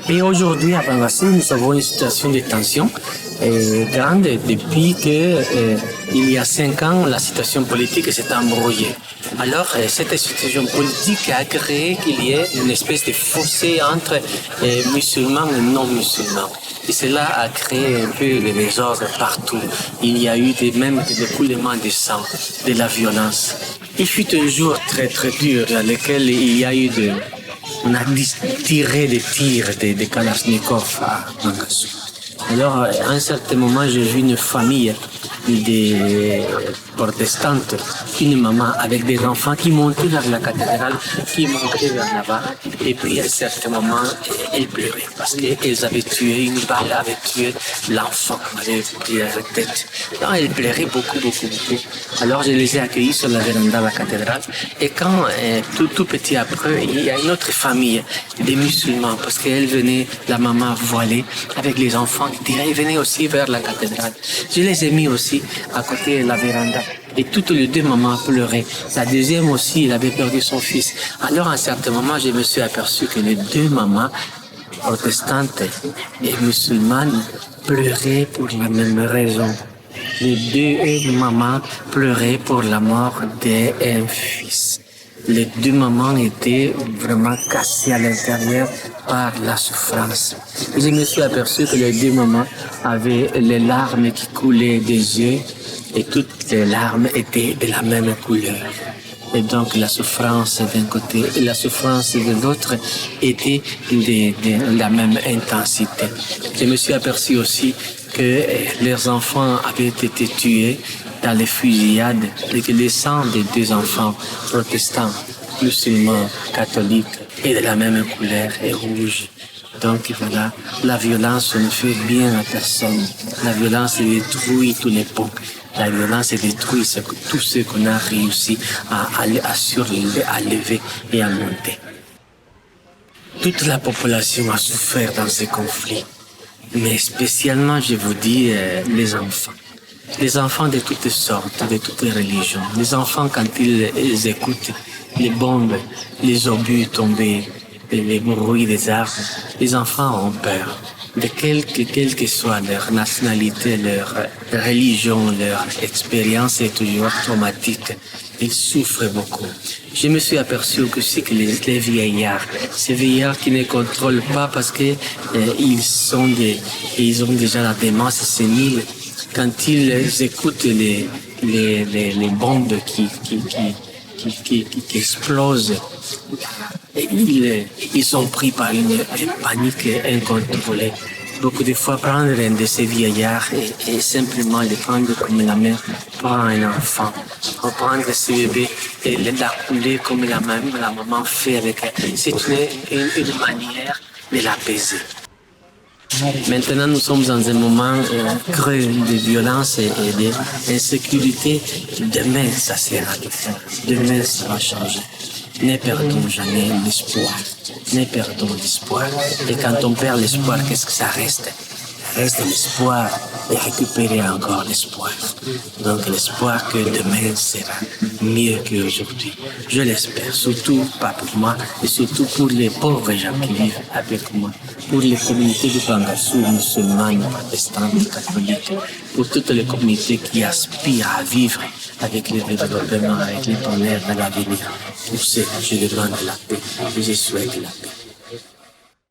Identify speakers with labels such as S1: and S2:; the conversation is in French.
S1: Et aujourd'hui, à Bangassou, nous avons une situation de tension grande depuis que il y a 5 ans, la situation politique s'est embrouillée. Alors, cette situation politique a créé qu'il y ait une espèce de fossé entre musulmans et non-musulmans. Et cela a créé un peu le désordre partout. Il y a eu même des coulements de sang, de la violence. Il fut un jour très très dur dans lequel il y a eu on a tiré des tirs de Kalachnikov à Bangassou. Alors, à un certain moment, j'ai vu une famille de protestantes, une maman avec des enfants qui montaient vers la cathédrale, qui montaient vers là-bas. Et puis, à un certain moment, elles pleuraient parce qu'elles avaient tué, une balle avait tué l'enfant, avait pris la tête. Alors, elles pleuraient beaucoup, beaucoup, beaucoup. Alors, je les ai accueillis sur la véranda de la cathédrale. Et quand, tout petit après, il y a une autre famille, des musulmans, parce qu'elle venait, la maman voilée, avec les enfants, elle venait aussi vers la cathédrale. Je les ai mis aussi à côté de la véranda. Et toutes les deux mamans pleuraient. La deuxième aussi, elle avait perdu son fils. Alors, à un certain moment, je me suis aperçu que les deux mamans, protestantes et musulmanes, pleuraient pour la même raison. Les deux mamans pleuraient pour la mort d'un fils. Les deux mamans étaient vraiment cassées à l'intérieur par la souffrance. Et je me suis aperçu que les deux mamans avaient les larmes qui coulaient des yeux et toutes les larmes étaient de la même couleur. Et donc la souffrance d'un côté et la souffrance de l'autre étaient de la même intensité. Je me suis aperçu aussi que leurs enfants avaient été tués dans les fusillades et que le sang des deux enfants protestants, musulmans, catholiques est de la même couleur et rouge. Donc voilà, la violence ne fait bien à personne. La violence détruit tous les peuples. La violence détruit tout ce qu'on a réussi à surlever, à lever et à monter. Toute la population a souffert dans ces conflits. Mais spécialement, je vous dis, les enfants. Les enfants de toutes sortes, de toutes religions. Les enfants, quand ils écoutent les bombes, les obus tombés, les bruits des armes, les enfants ont peur. De quelle que soit leur nationalité, leur religion, leur expérience est toujours traumatique. Ils souffrent beaucoup. Je me suis aperçu que c'est que les vieillards, ces vieillards qui ne contrôlent pas parce que ils ont déjà la démence sénile. Quand ils écoutent les bombes qui explosent, ils sont pris par une panique incontrôlée. Beaucoup de fois, prendre un de ces vieillards et simplement le prendre comme la mère prend un enfant. Reprendre ce bébé et l'acculer comme la maman fait avec elle. C'est une manière de l'apaiser. Maintenant, nous sommes dans un moment creux de violence et d'insécurité. Demain, ça sera différent. Demain, ça va changer. Ne perdons jamais l'espoir. Ne perdons l'espoir. Et quand on perd l'espoir, qu'est-ce que ça reste? Reste l'espoir de récupérer encore l'espoir. Donc l'espoir que demain sera mieux qu'aujourd'hui. Je l'espère, surtout pas pour moi, et surtout pour les pauvres gens qui vivent avec moi, pour les communautés de Bangassou, musulmanes, protestantes, catholiques, pour toutes les communautés qui aspirent à vivre avec le développement, avec les bonheurs de l'avenir. Pour ceux, je demande la paix, et je souhaite la paix.